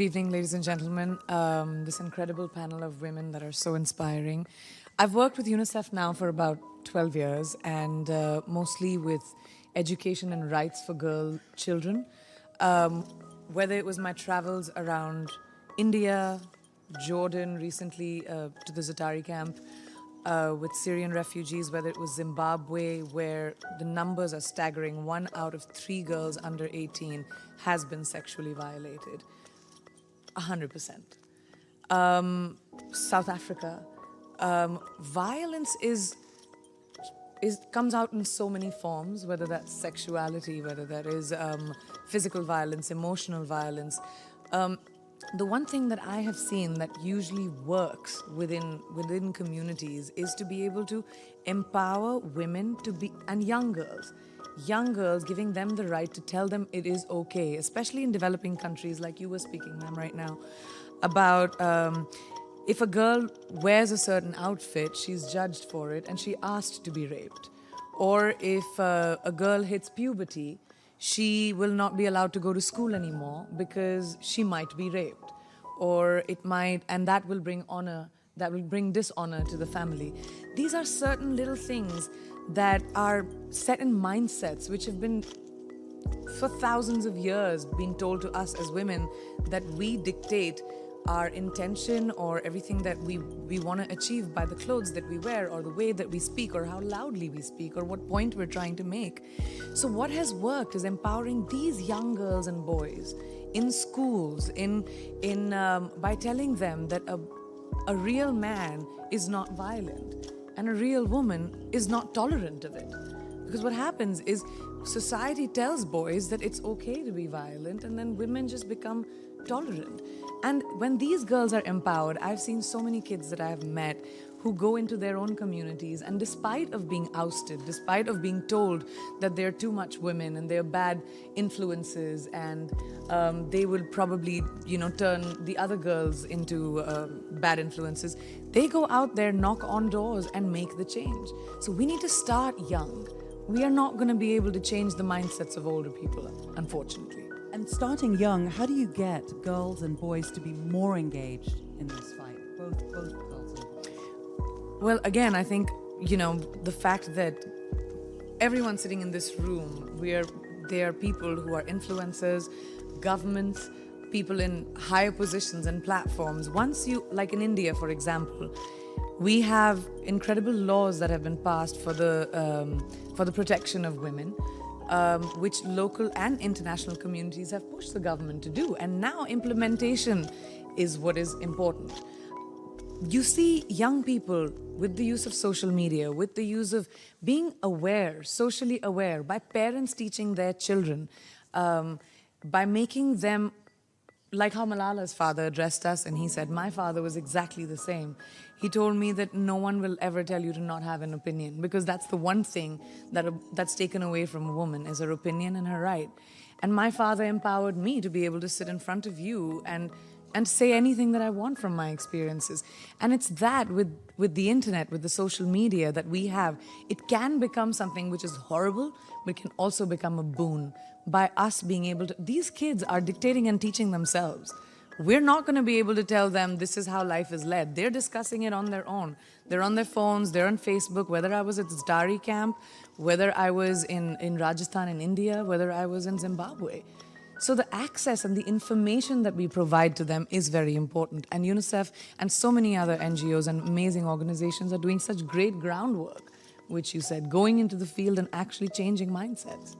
Good evening, ladies and gentlemen. This incredible panel of women that are so inspiring. I've worked with UNICEF now for about 12 years and mostly with education and rights for children. Whether it was my travels around India, Jordan, recently to the Zatari camp, with Syrian refugees, whether it was Zimbabwe, where the numbers are staggering. 1 out of 3 girls under 18 has been sexually violated. 100%. South Africa. Violence comes out in so many forms, whether that's sexuality, whether that is physical violence, emotional violence. The one thing that I have seen that usually works within communities is to be able to empower women and young girls, giving them the right to tell them it is okay, especially in developing countries like you were speaking, ma'am, right now, about if a girl wears a certain outfit, she's judged for it and she asked to be raped. Or if a girl hits puberty, she will not be allowed to go to school anymore because she might be raped. Or it might, and that will bring dishonor to the family. These are certain little things that are set in mindsets which have been for thousands of years being told to us as women, that we dictate our intention or everything that we want to achieve by the clothes that we wear, or the way that we speak, or how loudly we speak, or what point we're trying to make. So what has worked is empowering these young girls and boys in schools, by telling them that a real man is not violent and a real woman is not tolerant of it. Because what happens is society tells boys that it's okay to be violent, and then women just become tolerant. And when these girls are empowered, I've seen so many kids that I have met who go into their own communities, and despite of being ousted, despite of being told that they're too much women and they're bad influences, and they will probably, turn the other girls into bad influences, they go out there, knock on doors, and make the change. So we need to start young. We are not going to be able to change the mindsets of older people, unfortunately. And starting young, how do you get girls and boys to be more engaged in this fight? Both girls and boys. Well, again, I think, the fact that everyone sitting in this room, they are people who are influencers, governments, people in higher positions and platforms. Like in India, for example, we have incredible laws that have been passed for the protection of women, which local and international communities have pushed the government to do. And now implementation is what is important. You see young people with the use of social media, with the use of being aware, socially aware, by parents teaching their children, by making them, like how Malala's father addressed us, and he said, my father was exactly the same. He told me that no one will ever tell you to not have an opinion, because that's the one thing that's taken away from a woman, is her opinion and her right. And my father empowered me to be able to sit in front of you and say anything that I want from my experiences. And it's that with the internet, with the social media that we have, it can become something which is horrible, but it can also become a boon by us being able to. These kids are dictating and teaching themselves. We're not going to be able to tell them this is how life is led. They're discussing it on their own. They're on their phones, they're on Facebook, whether I was at the Zatari camp, whether I was in Rajasthan in India, whether I was in Zimbabwe. So the access and the information that we provide to them is very important. And UNICEF and so many other NGOs and amazing organizations are doing such great groundwork, which you said, going into the field and actually changing mindsets.